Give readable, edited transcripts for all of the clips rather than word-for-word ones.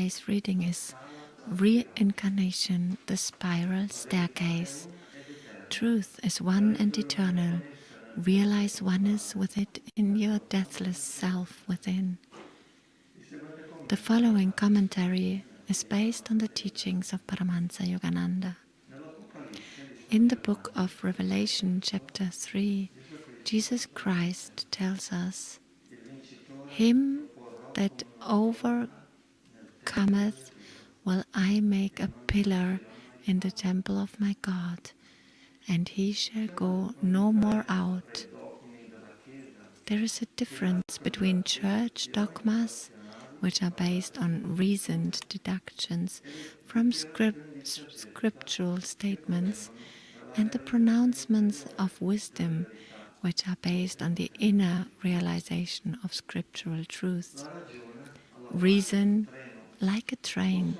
today's reading is Reincarnation, the Spiral Staircase. Truth is one and eternal. Realize oneness with it in your deathless self within. The following commentary is based on the teachings of Paramahansa Yogananda. In the book of Revelation, chapter 3, Jesus Christ tells us, "Him that overcometh will I make a pillar in the temple of my God, and he shall go no more out." There is a difference between church dogmas, which are based on reasoned deductions from scriptural statements, and the pronouncements of wisdom, which are based on the inner realization of scriptural truths. Reason, like a train,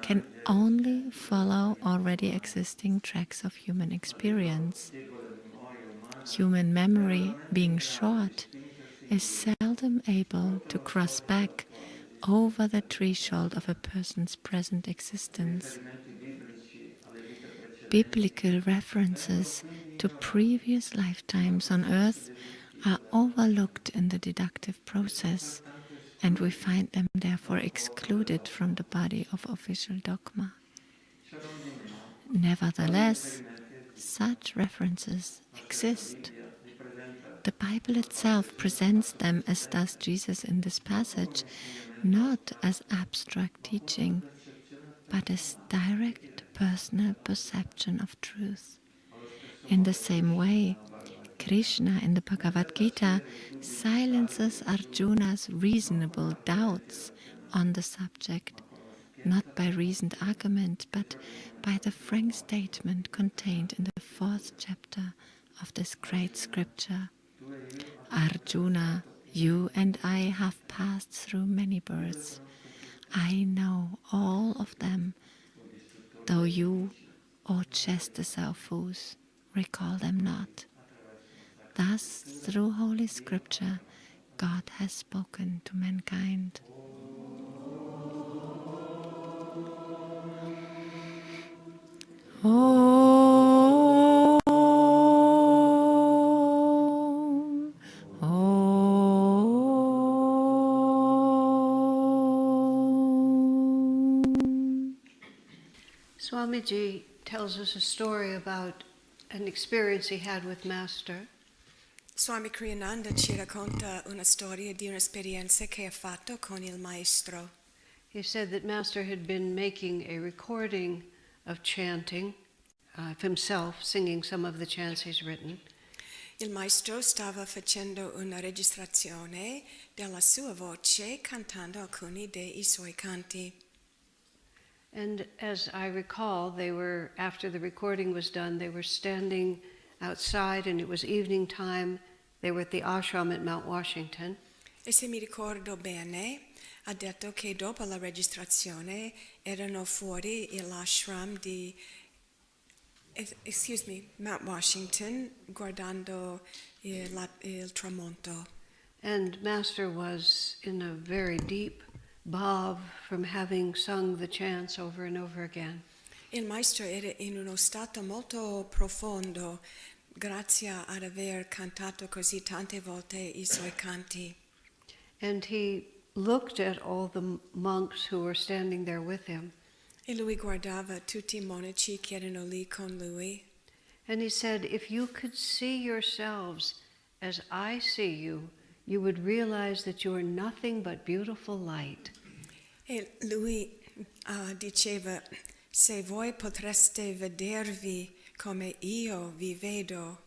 can only follow already existing tracks of human experience. Human memory, being short, is seldom able to cross back over the threshold of a person's present existence. Biblical references to previous lifetimes on earth are overlooked in the deductive process, and we find them therefore excluded from the body of official dogma. Nevertheless, such references exist. The Bible itself presents them, as does Jesus in this passage, not as abstract teaching, but as direct personal perception of truth. In the same way, Krishna in the Bhagavad Gita silences Arjuna's reasonable doubts on the subject, not by reasoned argument, but by the frank statement contained in the 4th chapter of this great scripture. "Arjuna, you and I have passed through many births. I know all of them, though you, O Chester Fools, recall them not." Thus, through Holy Scripture, God has spoken to mankind. Swamiji tells us a story about an experience he had with Master. Swami Kriyananda ci racconta una storia di un'esperienza che ha fatto con il maestro. He said that Master had been making a recording of chanting of himself, singing some of the chants he's written. Il maestro stava facendo una registrazione della sua voce cantando alcuni dei suoi canti. And as I recall, after the recording was done, they were standing outside and it was evening time. They were at the ashram at Mount Washington. E se mi ricordo bene, ha detto che dopo la registrazione erano fuori l'ashram di Mount Washington guardando il tramonto. And Master was in a very deep bhav from having sung the chants over and over again. Il maestro era in uno stato molto profondo grazie ad aver cantato così tante volte I suoi canti. And he looked at all the monks who were standing there with him. E lui guardava tutti I monaci che erano lì con lui. And he said, "If you could see yourselves as I see you, you would realize that you are nothing but beautiful light." E lui diceva, se voi potreste vedervi come io vi vedo,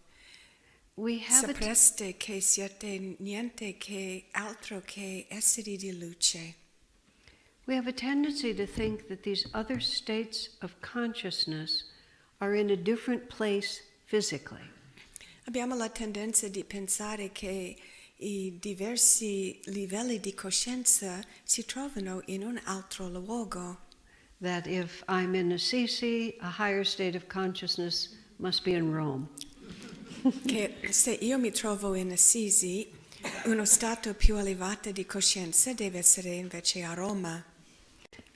sapreste che siete niente che altro che esseri di luce. We have a tendency to think that these other states of consciousness are in a different place physically. Abbiamo la tendenza di pensare che I diversi livelli di coscienza si trovano in un altro luogo. That if I'm in Assisi, a higher state of consciousness must be in Rome. Che se io mi trovo in Assisi, uno stato più elevato di coscienza deve essere invece a Roma.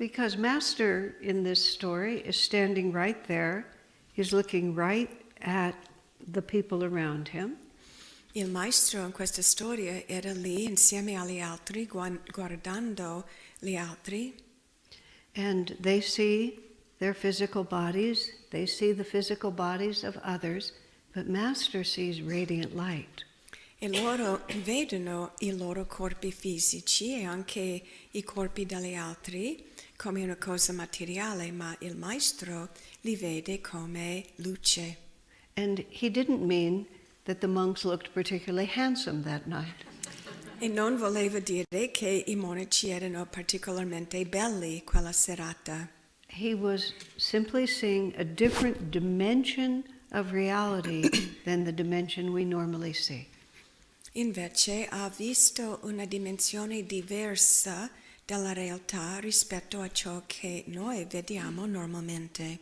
Because Master in this story is standing right there. He's looking right at the people around him. Il maestro in questa storia era lì insieme agli altri, guardando gli altri. And they see their physical bodies. They see the physical bodies of others. But Master sees radiant light. E loro vedono i loro corpi fisici e anche i corpi degli altri come una cosa materiale, ma il maestro li vede come luce. And he didn't mean that the monks looked particularly handsome that night. E non voleva dire che i monaci erano particolarmente belli quella serata. He was simply seeing a different dimension of reality than the dimension we normally see. Invece ha visto una dimensione diversa della realtà rispetto a ciò che noi vediamo normalmente.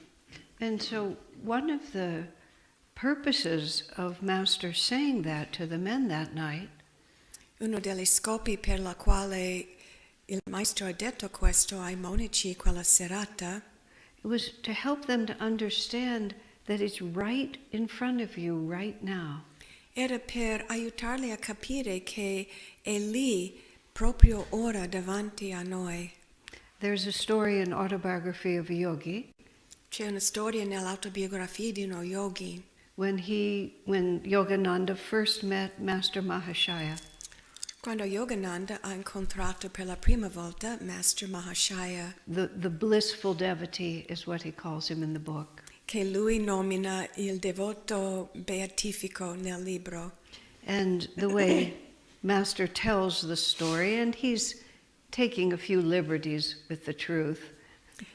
And so one of the purposes of Master saying that to the men that night Uno degli scopi per la quale il maestro ha detto questo ai monaci quella serata was to help them to understand that it's right in front of you right now. era per aiutarli a capire che è lì proprio ora davanti a noi. There's a story in Autobiography of a Yogi C'è una storia nell'autobiografia di uno yogi. when Yogananda first met Master Mahashaya. Quando Yogananda ha incontrato per la prima volta Master Mahashaya, The blissful devotee is what he calls him in the book. che lui nomina il devoto beatifico nel libro. And the way Master tells the story, and he's taking a few liberties with the truth,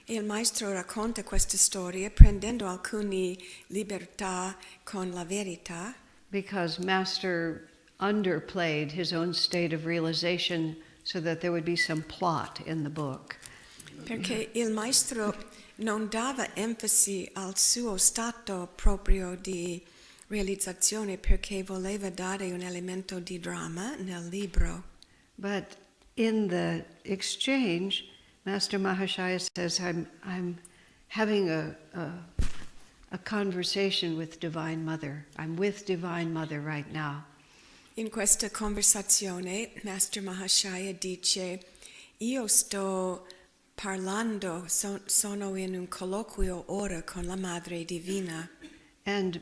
Il maestro racconta questa storia prendendo alcune libertà con la verità, because Master underplayed his own state of realization so that there would be some plot in the book. perché il maestro non dava enfasi al suo stato proprio di realizzazione perché voleva dare un elemento di dramma nel libro. But in the exchange, Master Mahashaya says, I'm having a conversation with Divine Mother. I'm with Divine Mother right now. In questa conversazione, Master Mahashaya dice, io sto parlando, sono in un colloquio ora con la Madre Divina. And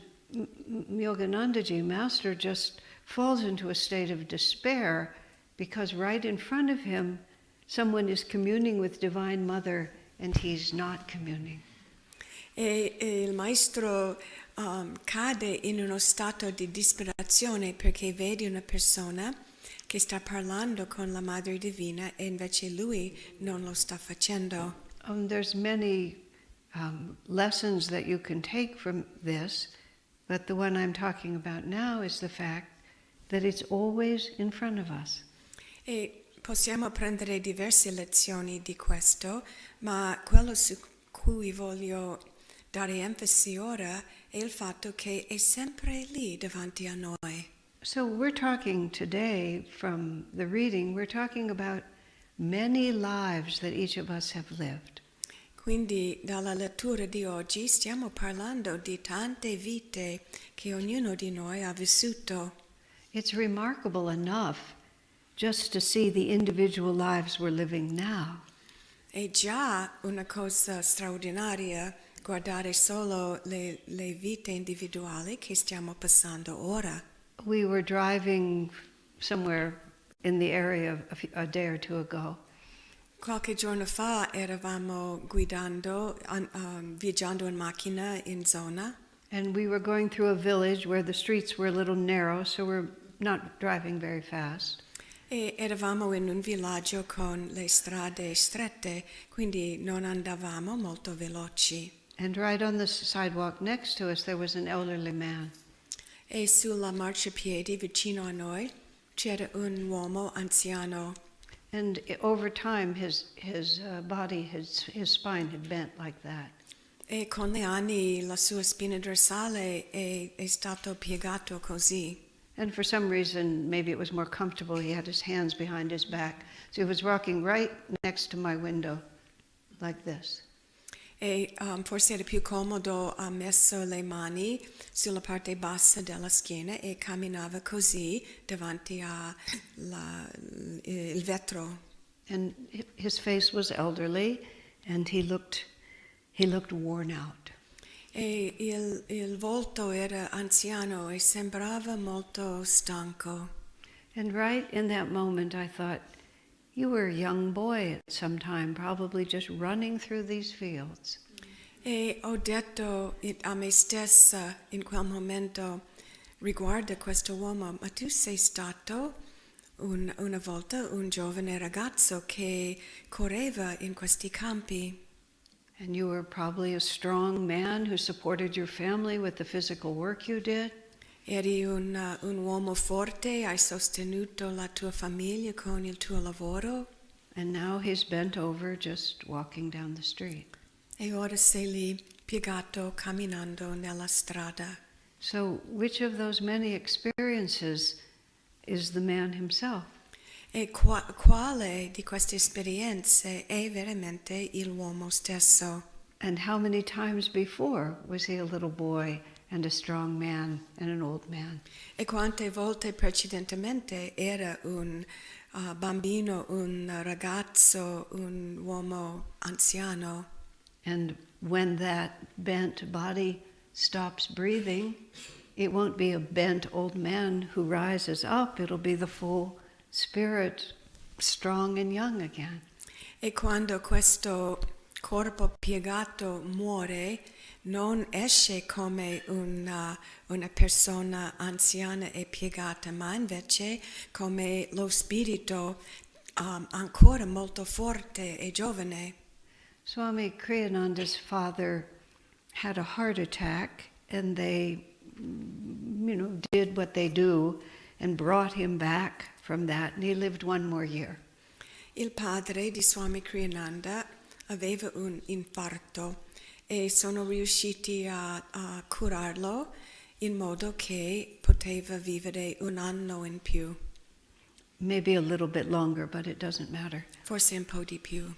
Yoganandaji, Master, just falls into a state of despair because right in front of him, someone is communing with Divine Mother and he's not communing. E il maestro cade in uno stato di disperazione perché vede una persona che sta parlando con la Madre Divina e invece lui non lo sta facendo. There's many lessons that you can take from this, but the one I'm talking about now is the fact that it's always in front of us. E possiamo prendere diverse lezioni di questo, ma quello su cui voglio dare enfasi ora è il fatto che è sempre lì davanti a noi. So we're talking today from the reading, we're talking about many lives that each of us have lived. Quindi dalla lettura di oggi stiamo parlando di tante vite che ognuno di noi ha vissuto. It's remarkable enough just to see the individual lives we're living now. È già una cosa straordinaria guardare solo le vite individuali che stiamo passando ora. We were driving somewhere in the area a day or two ago. Qualche giorno fa eravamo viaggiando in macchina in zona And we were going through a village where the streets were a little narrow, so we're not driving very fast. e eravamo in un villaggio con le strade strette, quindi non andavamo molto veloci. And right on the sidewalk next to us, there was an elderly man. E sulla marciapiede vicino a noi c'era un uomo anziano. And over time, his body, his spine had bent like that. E con gli anni la sua spina dorsale è stato piegato così. And for some reason, maybe it was more comfortable, he had his hands behind his back. So he was walking right next to my window, like this. E forse era più comodo, ha messo le mani sulla parte bassa della schiena e camminava così davanti il vetro. And his face was elderly, and he looked worn out. E il volto era anziano e sembrava molto stanco. And right in that moment I thought, you were a young boy at some time, probably just running through these fields. E ho detto a me stessa in quel momento, riguardo questo uomo, ma tu sei stato una volta un giovane ragazzo che correva in questi campi. And you were probably a strong man who supported your family with the physical work you did. Eri un uomo forte, hai sostenuto la tua famiglia con il tuo lavoro. And now he's bent over just walking down the street. E ora sei lì piegato camminando nella strada. So which of those many experiences is the man himself? E quale di queste esperienze è veramente l'uomo stesso? And how many times before was he a little boy and a strong man and an old man? E quante volte precedentemente era un bambino, un ragazzo, un uomo anziano? And when that bent body stops breathing, it won't be a bent old man who rises up, it'll be the full spirit, strong and young again. E quando questo corpo piegato muore, non esce come una persona anziana e piegata, ma invece come lo spirito ancora molto forte e giovane. Swami Kriyananda's father had a heart attack, and they, did what they do and brought him back from that, and he lived one more year. Il padre di Swami Kriyananda aveva un infarto e sono riusciti a curarlo in modo che poteva vivere un anno in più. Maybe a little bit longer, but it doesn't matter. Forse un po' di più.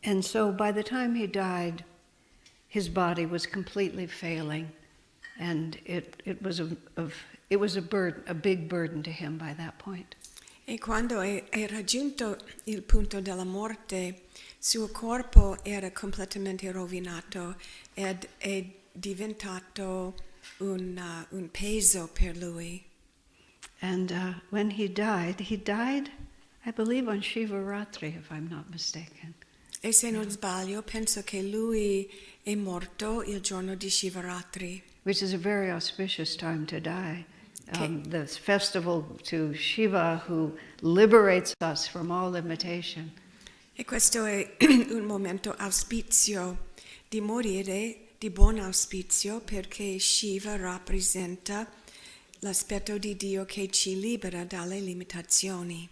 And so by the time he died, his body was completely failing, and it was a big burden to him by that point. E quando è raggiunto il punto della morte, suo corpo era completamente rovinato ed è diventato un peso per lui. And when he died, I believe, on Shivaratri, if I'm not mistaken. E se non sbaglio, penso che lui è morto il giorno di Shivaratri. Which is a very auspicious time to die. The festival to Shiva, who liberates us from all limitation. E questo è un momento auspizio di morire, di buon auspizio, perché Shiva rappresenta l'aspetto di Dio che ci libera dalle limitazioni.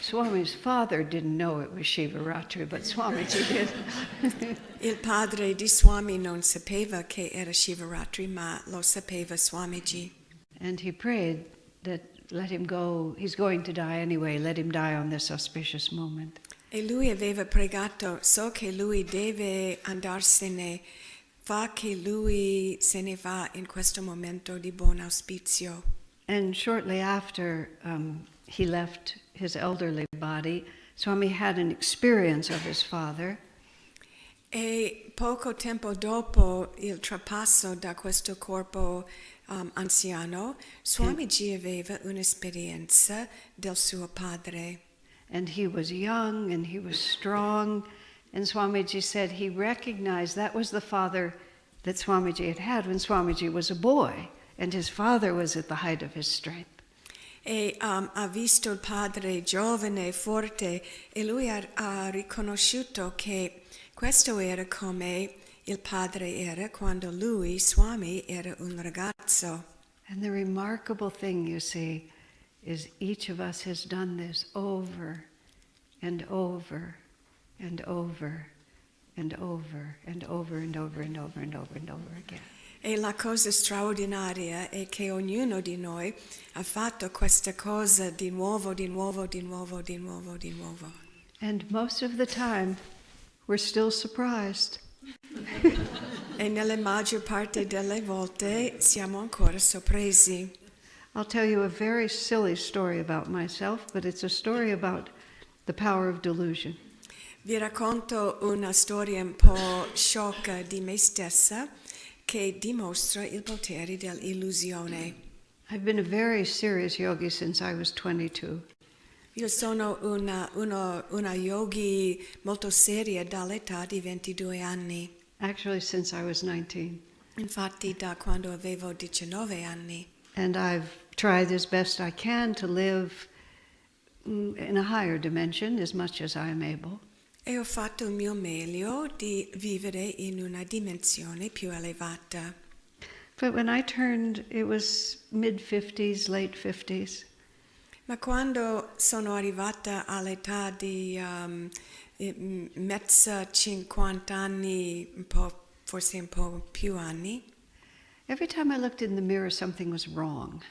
Swami's father didn't know it was Shivaratri, but Swamiji did. Il padre di Swami non sapeva che era Shivaratri, ma lo sapeva Swamiji. And he prayed that let him go, he's going to die anyway, let him die on this auspicious moment. E lui aveva pregato, so che lui deve andarsene, fa che lui se ne va in questo momento di buon auspizio. And shortly after he left his elderly body, Swami had an experience of his father. E poco tempo dopo il trapasso da questo corpo anziano, Swamiji aveva un'esperienza del suo padre. And he was young and he was strong. And Swamiji said he recognized that was the father that Swamiji had when Swamiji was a boy. And his father was at the height of his strength. E ha visto il padre giovane e forte e lui ha riconosciuto che questo era come il padre era quando lui, Swami, era un ragazzo. And the remarkable thing, you see, is each of us has done this over and over and over and over and over and over and over and over and over again. E la cosa straordinaria è che ognuno di noi ha fatto questa cosa di nuovo, di nuovo, di nuovo, di nuovo, di nuovo. And most of the time, we're still surprised. E nella maggior parte delle volte siamo ancora sorpresi. I'll tell you a very silly story about myself, but it's a story about the power of delusion. Vi racconto una storia un po' sciocca di me stessa che dimostra il potere dell'illusione. I've been a very serious yogi since I was 22. Io sono una yogi molto seria dall'età di 22 anni. Actually, since I was 19. Infatti da quando avevo 19 anni. And I've tried as best I can to live in a higher dimension as much as I am able. E ho fatto il mio meglio di vivere in una dimensione più elevata. But when I turned, it was mid-50s, late 50s. Ma quando sono arrivata all'età di mezza 50 anni, forse un po' più anni, Every time I looked in the mirror, something was wrong.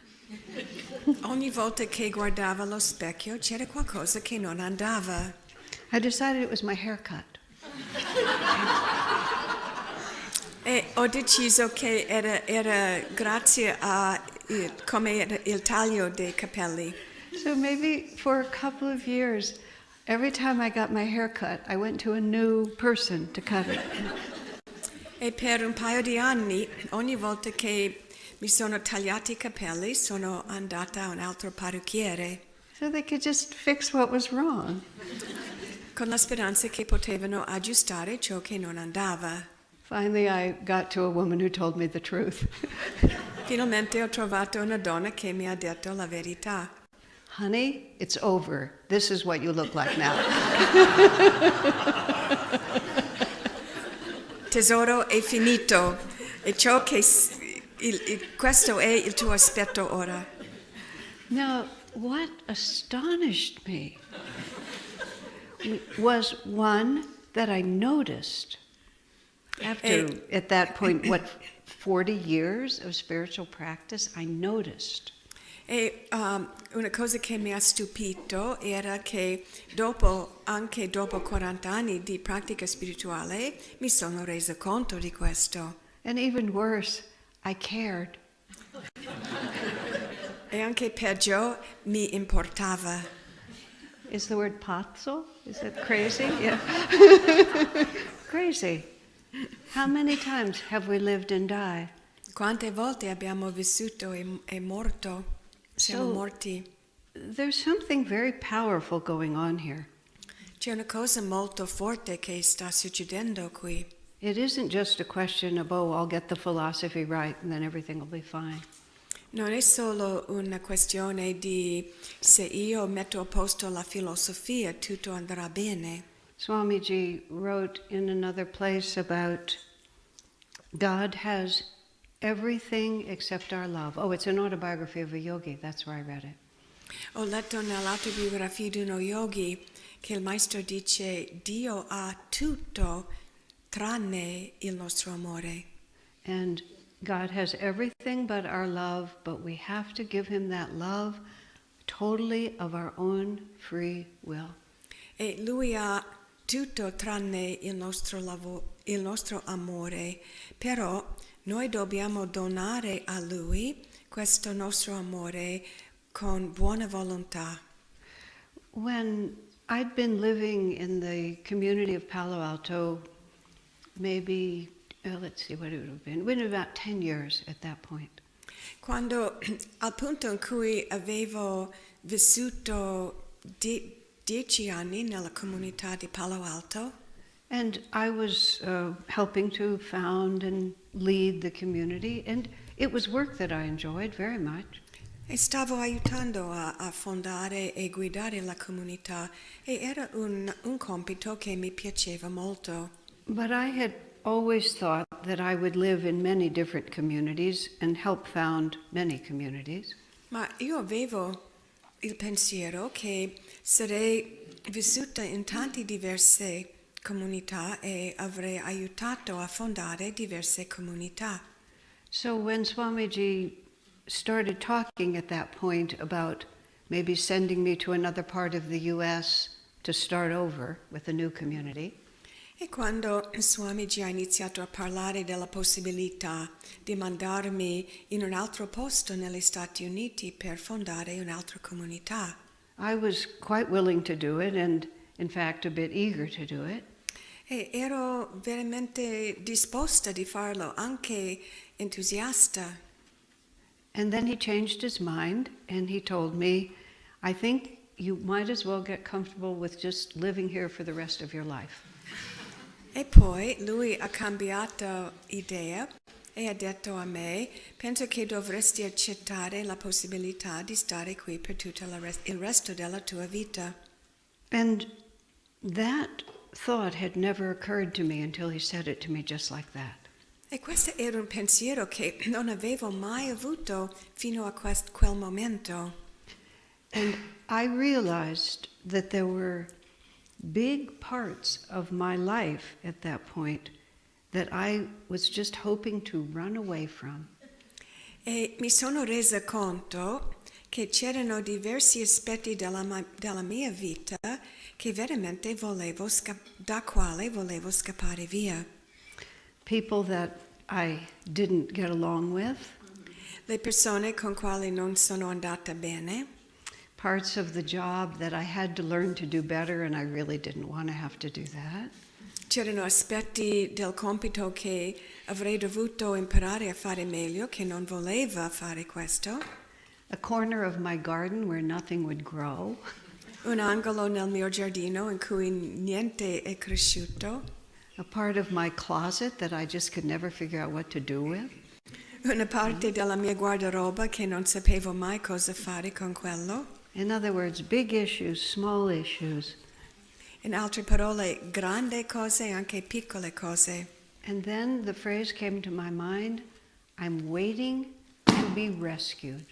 ogni volta che guardavo allo specchio c'era qualcosa che non andava. I decided it was my haircut. E ho deciso che era grazie a come era il taglio dei capelli. So maybe for a couple of years, every time I got my hair cut, I went to a new person to cut it. E per un paio di anni, ogni volta che mi sono tagliati i capelli, sono andata a un altro parrucchiere, So they could just fix what was wrong. con la speranza che potevano aggiustare ciò che non andava. Finally, I got to a woman who told me the truth. Finalmente ho trovato una donna che mi ha detto la verità. Honey, it's over. This is what you look like now. Tesoro, è finito. E ciò che questo è il tuo aspetto ora. Now, what astonished me was one that I noticed after, at that point, 40 years of spiritual practice, I noticed. E una cosa che mi ha stupito era che anche dopo 40 anni di pratica spirituale, mi sono resa conto di questo. And even worse, I cared. E anche peggio, mi importava. Is the word pazzo? Is that crazy? Yeah. Crazy. How many times have we lived and died? Quante volte abbiamo vissuto e morto? Siamo morti. There's something very powerful going on here. C'è una cosa molto forte che sta succedendo qui. It isn't just a question of, oh, I'll get the philosophy right and then everything will be fine. Non è solo una questione di se io metto a posto la filosofia, tutto andrà bene. Swamiji wrote in another place about God has everything except our love. Oh, it's an autobiography of a yogi. That's where I read it. Ho letto nell'autobiografia di uno yogi che il maestro dice Dio ha tutto tranne il nostro amore. And God has everything but our love, but we have to give him that love totally of our own free will. E lui ha tutto tranne il nostro amore, però noi dobbiamo donare a lui questo nostro amore con buona volontà. When I'd been living in the community of Palo Alto, maybe, let's see what it would have been. It would have been about 10 years at that point. Quando al punto in cui avevo vissuto 10 anni nella comunità di Palo Alto, And I was helping to found and lead the community, and it was work that I enjoyed very much. e stavo aiutando a fondare e guidare la comunità e era un compito che mi piaceva molto. But I had always thought that I would live in many different communities and help found many communities. Ma io avevo il pensiero che sarei vissuta in tante diverse comunità e avrei aiutato a fondare diverse comunità. So when Swamiji started talking at that point about maybe sending me to another part of the U.S. to start over with a new community, E quando Swamiji ha iniziato a parlare della possibilità di mandarmi in un altro posto negli Stati Uniti per fondare un'altra comunità, I was quite willing to do it, and in fact a bit eager to do it. e ero veramente disposta di farlo, anche entusiasta. And then he changed his mind and he told me, I think you might as well get comfortable with just living here for the rest of your life. E poi lui ha cambiato idea e ha detto a me, penso che dovresti accettare la possibilità di stare qui per tutto il resto della tua vita. And that thought had never occurred to me until he said it to me just like that. E questo era un pensiero che non avevo mai avuto fino a quel momento. And I realized that there were big parts of my life at that point that I was just hoping to run away from. E mi sono resa conto che c'erano diversi aspetti della mia vita che veramente da quale volevo scappare via. People that I didn't get along with, Le persone con quali non sono andata bene, parts of the job that I had to learn to do better and I really didn't want to have to do that. c'erano aspetti del compito che avrei dovuto imparare a fare meglio, che non voleva fare questo. A corner of my garden where nothing would grow. Un angolo nel mio giardino in cui niente è cresciuto. A part of my closet that I just could never figure out what to do with. Una parte della mia guardaroba che non sapevo mai cosa fare con quello. In other words, big issues, small issues. In altre parole, grandi cose e anche piccole cose. And then the phrase came to my mind, I'm waiting to be rescued.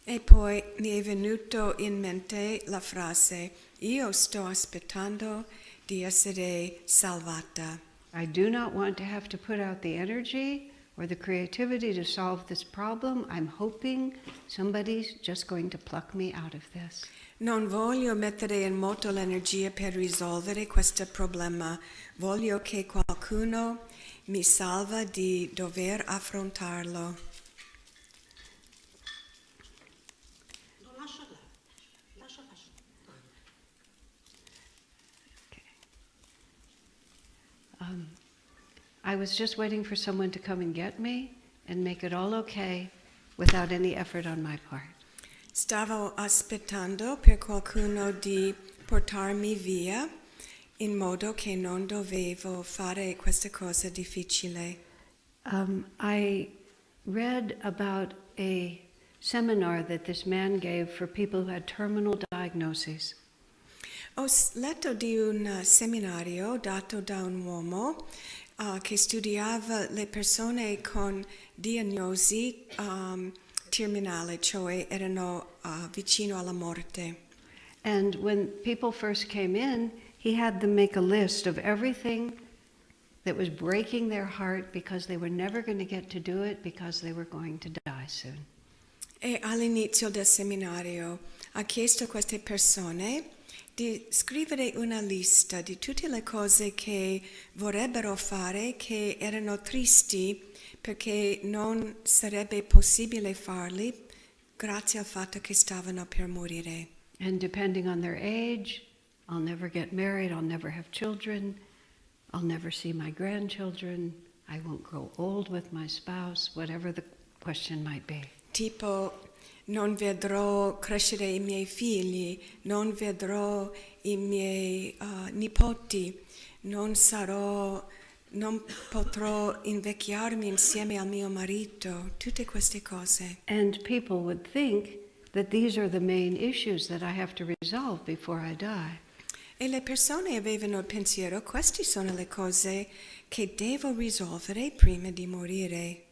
E poi mi è venuto in mente la frase, io sto aspettando di essere salvata. I do not want to have to put out the energy or the creativity to solve this problem. I'm hoping somebody's just going to pluck me out of this. Non voglio mettere in moto l'energia per risolvere questo problema. Voglio che qualcuno mi salva di dover affrontarlo. I was just waiting for someone to come and get me and make it all okay without any effort on my part. Stavo aspettando per qualcuno di portarmi via in modo che non dovevo fare questa cosa difficile. I read about a seminar that this man gave for people who had terminal diagnoses. Ho letto di un seminario dato da un uomo che studiava le persone con diagnosi terminale, cioè erano vicino alla morte. And when people first came in, he had them make a list of everything that was breaking their heart because they were never going to get to do it because they were going to die soon. E all'inizio del seminario ha chiesto a queste persone di scrivere una lista di tutte le cose che vorrebbero fare che erano tristi perché non sarebbe possibile farli grazie al fatto che stavano per morire. And depending on their age, I'll never get married, I'll never have children, I'll never see my grandchildren, I won't grow old with my spouse, whatever the question might be. Tipo, non vedrò crescere i miei figli, non vedrò i miei nipoti, non potrò invecchiarmi insieme al mio marito, tutte queste cose. And people would think that these are the main issues that I have to resolve before I die. E le persone avevano il pensiero, queste sono le cose che devo risolvere prima di morire.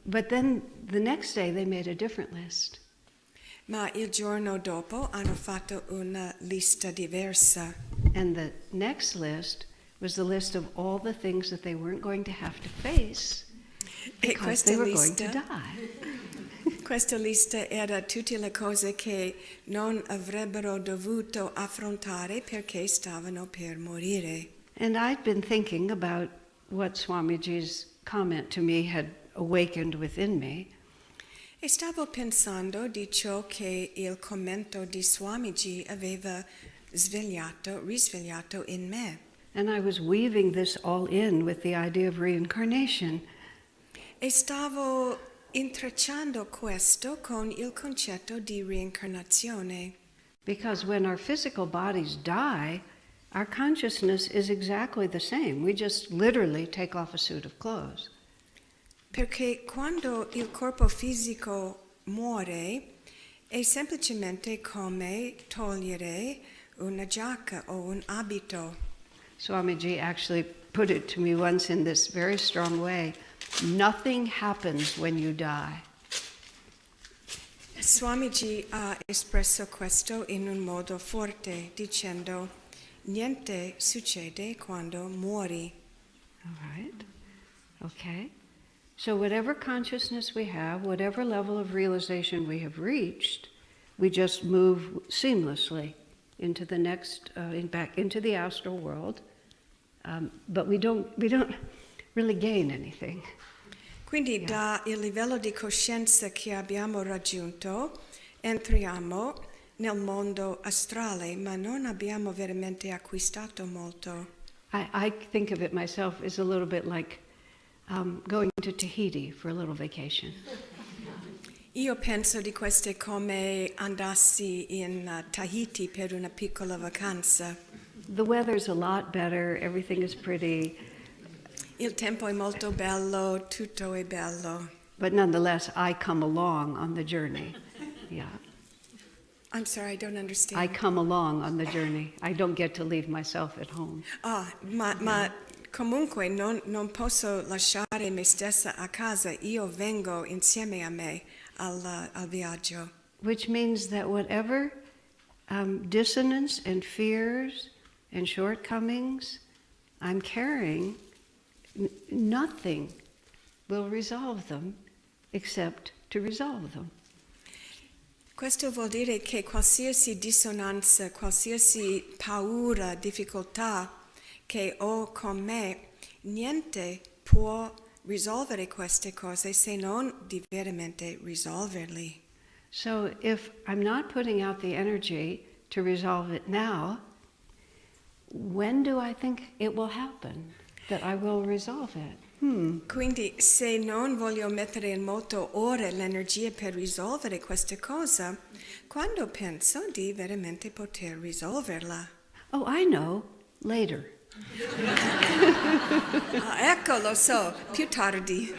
But then the next day they made a different list. Ma il giorno dopo hanno fatto una lista diversa. And the next list was the list of all the things that they weren't going to have to face because they were going to die. Questa lista era tutte le cose che non avrebbero dovuto affrontare perché stavano per morire. And I'd been thinking about what Swamiji's comment to me had awakened within me. E stavo pensando di ciò che il commento di Swamiji aveva risvegliato in me. And I was weaving this all in with the idea of reincarnation. E stavo intrecciando questo con il concetto di reincarnazione. Because when our physical bodies die, our consciousness is exactly the same. We just literally take off a suit of clothes. Perché quando il corpo fisico muore è semplicemente come togliere una giacca o un abito. Swamiji actually put it to me once in this very strong way. Nothing happens when you die. Swamiji ha espresso questo in un modo forte, dicendo: niente succede quando muori. All right. Okay. So whatever consciousness we have, whatever level of realization we have reached, we just move seamlessly into the next, back into the astral world, but we don't really gain anything. Quindi da il livello di coscienza che abbiamo raggiunto, entriamo nel mondo astrale, ma non abbiamo veramente acquistato molto. I think of it myself as a little bit like going to Tahiti for a little vacation. Io penso di queste come andassi in Tahiti per una piccola vacanza. The weather's a lot better, everything is pretty. Il tempo è molto bello, tutto è bello. But nonetheless, I come along on the journey. Yeah. I'm sorry, I don't understand. I come along on the journey. I don't get to leave myself at home. Ma comunque non posso lasciare me stessa a casa, io vengo insieme a me al viaggio. Which means that whatever dissonance and fears and shortcomings I'm carrying, nothing will resolve them except to resolve them. Questo vuol dire che qualsiasi dissonanza, qualsiasi paura, difficoltà che ho con me, niente può risolvere queste cose se non di veramente risolverli. So if I'm not putting out the energy to resolve it now, when do I think it will happen that I will resolve it? Quindi se non voglio mettere in moto ora l'energia per risolvere questa cosa, quando penso di veramente poter risolverla? Oh, I know, later. Ecco, lo so, più tardi.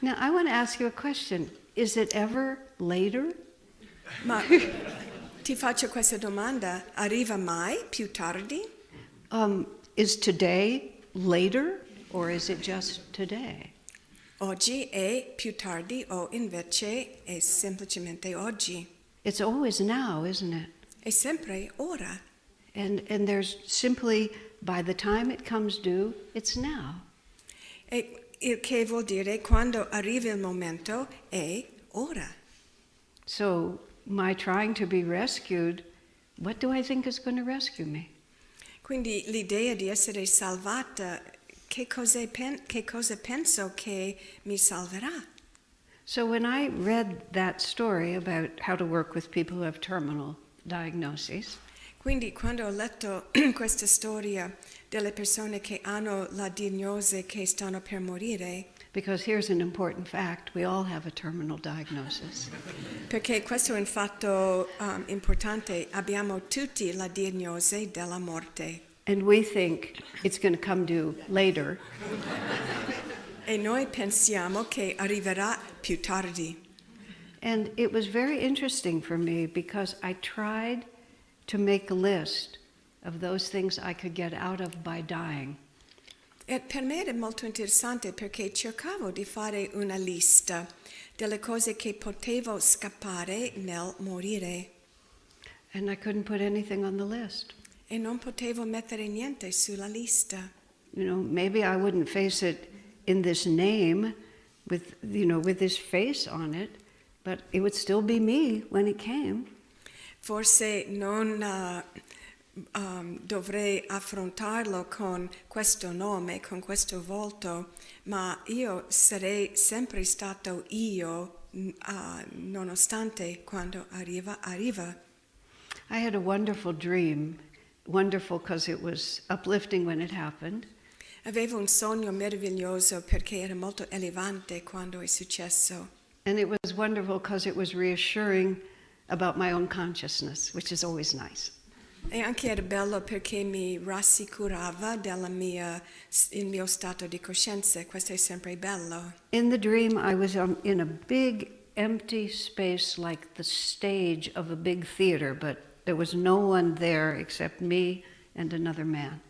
Now, I want to ask you a question. Is it ever later? Ma ti faccio questa domanda, arriva mai più tardi? Is today later, or is it just today? Oggi è più tardi o invece è semplicemente oggi? It's always now, isn't it? È sempre ora. And there's simply, by the time it comes due, it's now. E il che vuol dire quando arriva il momento è ora. So my trying to be rescued, what do I think is going to rescue me? Quindi l'idea di essere salvata, che cosa penso che mi salverà? So when I read that story about how to work with people who have terminal diagnoses, Quindi quando ho letto questa storia delle persone che hanno la diagnosi che stanno per morire, because here's an important fact, we all have a terminal diagnosis. perché questo è un fatto importante, abbiamo tutti la diagnosi della morte. And we think it's going to come due later. E noi pensiamo che arriverà più tardi. And it was very interesting for me because I tried to make a list of those things I could get out of by dying. E per me era molto interessante perché cercavo di fare una lista delle cose che potevo scappare nel morire. And I couldn't put anything on the list. E non potevo mettere niente sulla lista. You know, maybe I wouldn't face it in this name with this face on it, but it would still be me when it came. Forse non dovrei affrontarlo con questo nome, con questo volto, ma io sarei sempre stato io, nonostante quando arriva. I had a wonderful dream, wonderful because it was uplifting when it happened. Avevo un sogno meraviglioso perché era molto elevante quando è successo. And it was wonderful because it was reassuring about my own consciousness, which is always nice. E anche era bello perché mi rassicurava il mio stato di coscienza, questo è sempre bello. In the dream, I was in a big empty space like the stage of a big theater, but there was no one there except me and another man.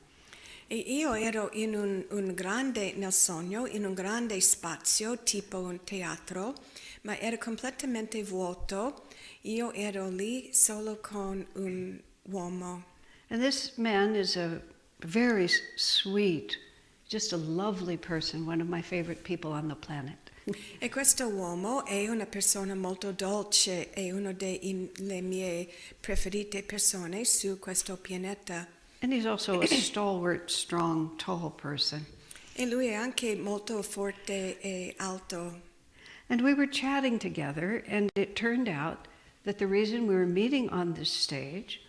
E io ero nel sogno, in un grande spazio, tipo un teatro, ma era completamente vuoto. Io ero lì solo con un uomo. And this man is a very sweet, just a lovely person, one of my favorite people on the planet. E questo uomo è una persona molto dolce, è una delle mie preferite persone su questo pianeta. And he's also a stalwart, strong, tall person. E lui è anche molto forte e alto. And we were chatting together, and it turned out that the reason we were meeting on this stage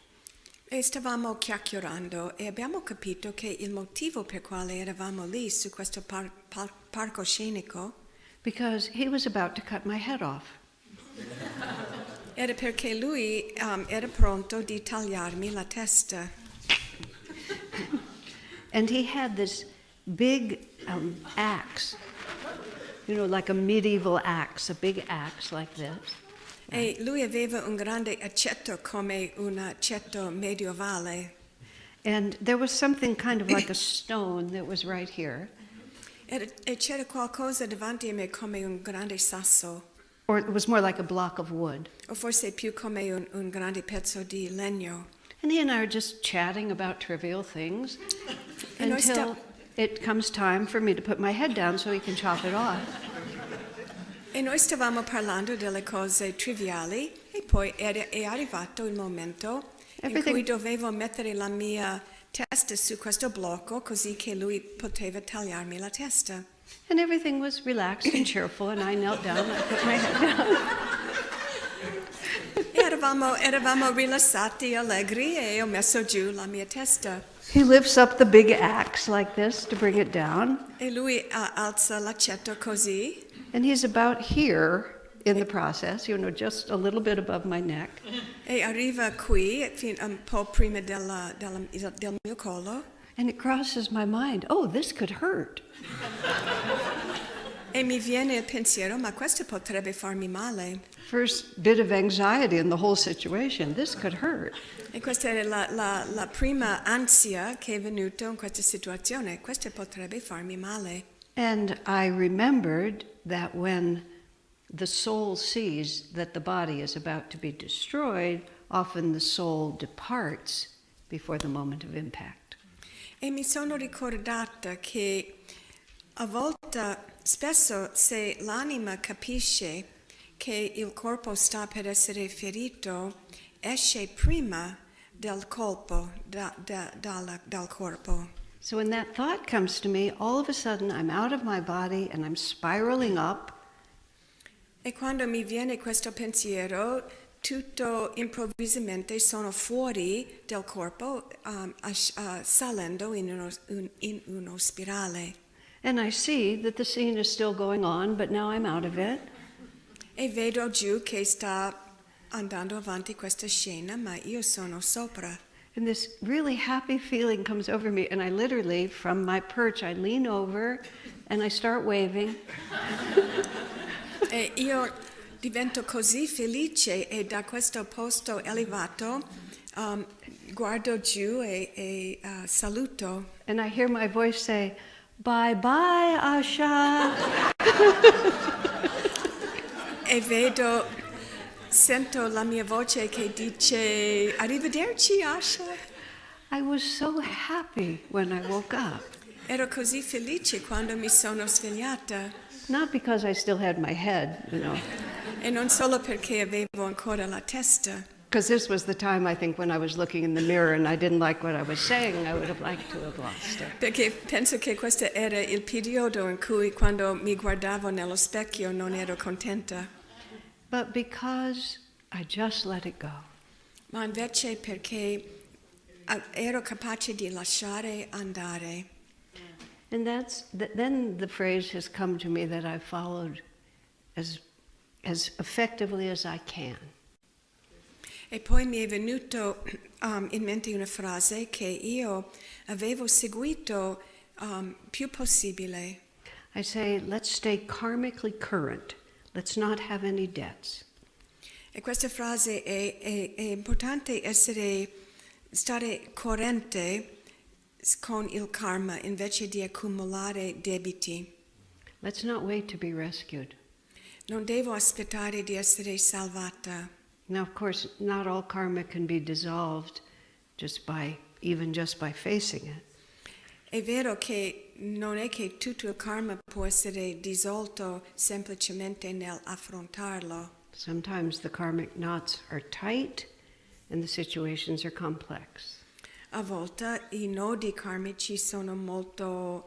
E stavamo chiacchierando e abbiamo capito che il motivo per quale eravamo lì su questo palcoscenico because he was about to cut my head off. era perché lui era pronto di tagliarmi la testa. And he had this big axe, like a medieval axe, a big axe like this. E lui aveva un grande accetto come un accetto medievale. And there was something kind of like a stone that was right here. E c'era qualcosa davanti a me come un grande sasso, Or it was more like a block of wood. o forse più come un grande pezzo di legno. And he and I are just chatting about trivial things And I until it comes time for me to put my head down so he can chop it off. E noi stavamo parlando delle cose triviali e poi è arrivato il momento in cui dovevo mettere la mia testa su questo blocco così che lui poteva tagliarmi la testa. And everything was relaxed and cheerful, and I knelt down, I put my head down. Eravamo rilassati, allegri e ho messo giù la mia testa. He lifts up the big axe like this to bring it down, E lui alza l'accetto così. and he's about here in the process, just a little bit above my neck. E arriva qui, un po' prima del mio collo. And it crosses my mind, oh, this could hurt. E mi viene il pensiero, ma questo potrebbe farmi male. First bit of anxiety in the whole situation, this could hurt. E questa era la prima ansia che è venuta in questa situazione. Questo potrebbe farmi male. And I remembered that when the soul sees that the body is about to be destroyed, often the soul departs before the moment of impact. E mi sono ricordata che a volte, spesso, se l'anima capisce che il corpo sta per essere ferito, esce prima del colpo, dal corpo. So when that thought comes to me, all of a sudden I'm out of my body and I'm spiraling up. E quando mi viene questo pensiero, tutto improvvisamente sono fuori del corpo, salendo in uno spirale. And I see that the scene is still going on, but now I'm out of it. E vedo giù che sta andando avanti questa scena, ma io sono sopra. And this really happy feeling comes over me, and I literally, from my perch, I lean over and I start waving. E io divento così felice e da questo posto elevato guardo giù e saluto. And I hear my voice say, bye bye, Asha. E sento la mia voce che dice arrivederci Asha. I was so happy when I woke up. Ero così felice quando mi sono svegliata. Not because I still had my head, E non solo perché avevo ancora la testa. Because this was the time, I think, when I was looking in the mirror and I didn't like what I was saying, I would have liked to have lost it. Perché penso che questo era il periodo in cui quando mi guardavo nello specchio non ero contenta. But because I just let it go. Ma invece perché ero capace di lasciare andare. And then the phrase has come to me that I've followed as effectively as I can. E poi mi è venuto in mente una frase che io avevo seguito più possibile. I say, let's stay karmically current. Let's not have any debts. E questa frase è importante stare corrente con il karma invece di accumulare debiti. Let's not wait to be rescued. Non devo aspettare di essere salvata. Now, of course, not all karma can be dissolved even just by facing it. È vero che non è che tutto il karma può essere dissolto semplicemente nell'affrontarlo. Sometimes the karmic knots are tight and the situations are complex. A volte I nodi karmici sono molto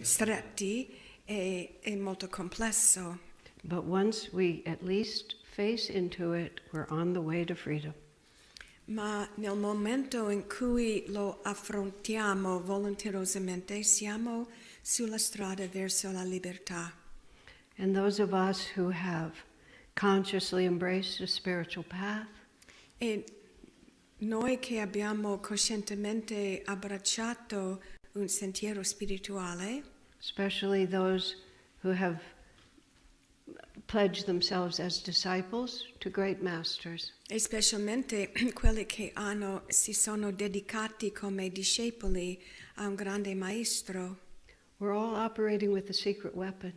stretti e molto complesso. But once we at least face into it, we're on the way to freedom. Ma nel momento in cui lo affrontiamo volenterosamente, siamo sulla strada verso la libertà. And those of us who have consciously embraced a spiritual path, E noi che abbiamo coscientemente abbracciato un sentiero spirituale, especially those who have pledged themselves as disciples to great masters, e specialmente quelli che si sono dedicati come discepoli a un grande maestro, we're all operating with a secret weapon.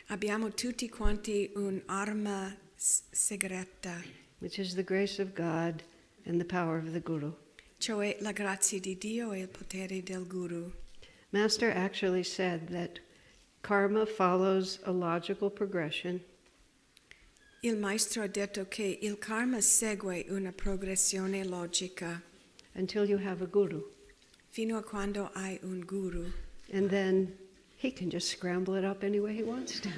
abbiamo tutti quanti un'arma segreta, Which is the grace of God and the power of the Guru. cioè la grazia di Dio e il potere del Guru. Master actually said that karma follows a logical progression, Il maestro ha detto che il karma segue una progressione logica until you have a Guru. fino a quando hai un guru. And then he can just scramble it up any way he wants to.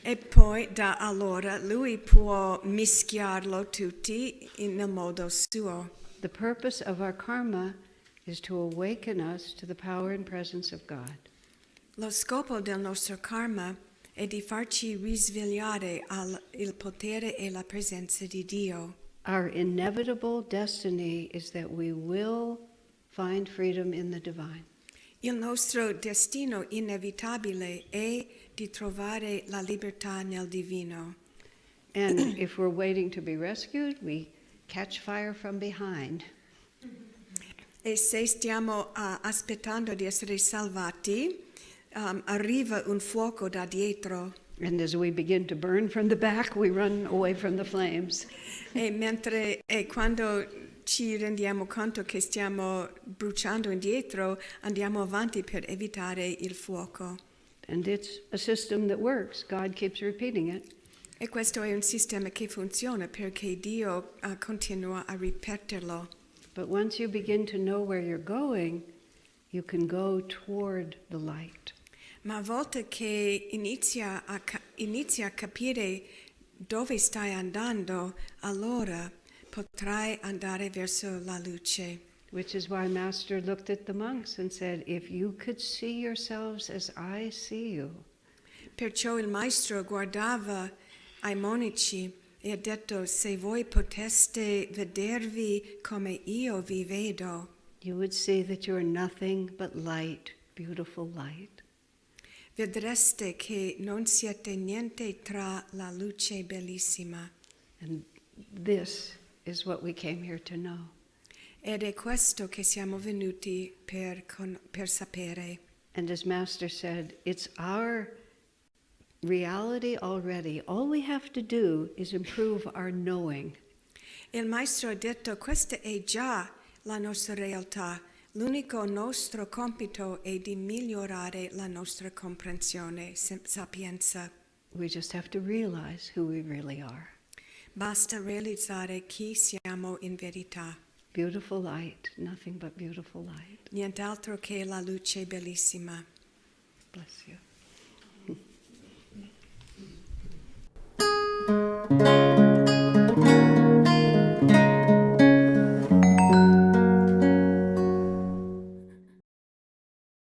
E poi da allora lui può mischiarlo tutti nel modo suo. The purpose of our karma is to awaken us to the power and presence of God. Lo scopo del nostro karma è di farci risvegliare il potere e la presenza di Dio. Our inevitable destiny is that we will find freedom in the divine. Il nostro destino inevitabile è di trovare la libertà nel divino. And if we're waiting to be rescued, we catch fire from behind. E se stiamo aspettando di essere salvati, arriva un fuoco da dietro. And as we begin to burn from the back, we run away from the flames. E quando ci rendiamo conto che stiamo bruciando indietro, andiamo avanti per evitare il fuoco. And it's a system that works. God keeps repeating it. E questo è un sistema che funziona perché Dio continua a ripeterlo. But once you begin to know where you're going, you can go toward the light. Ma a volte che inizia a capire dove stai andando, allora potrai andare verso la luce. Which is why Master looked at the monks and said, if you could see yourselves as I see you. Perciò il maestro guardava ai monaci e ha detto, se voi poteste vedervi come io vi vedo, You would see that you are nothing but light, beautiful light. vedreste che non siete niente tra la luce bellissima. And this is what we came here to know. Ed è questo che siamo venuti per sapere. And as Master said, it's our reality already. All we have to do is improve our knowing. Il maestro ha detto, questa è già la nostra realtà. L'unico nostro compito è di migliorare la nostra comprensione, sapienza. We just have to realize who we really are. Basta realizzare chi siamo in verità. Beautiful light, nothing but beautiful light. Nient'altro che la luce bellissima. Bless you.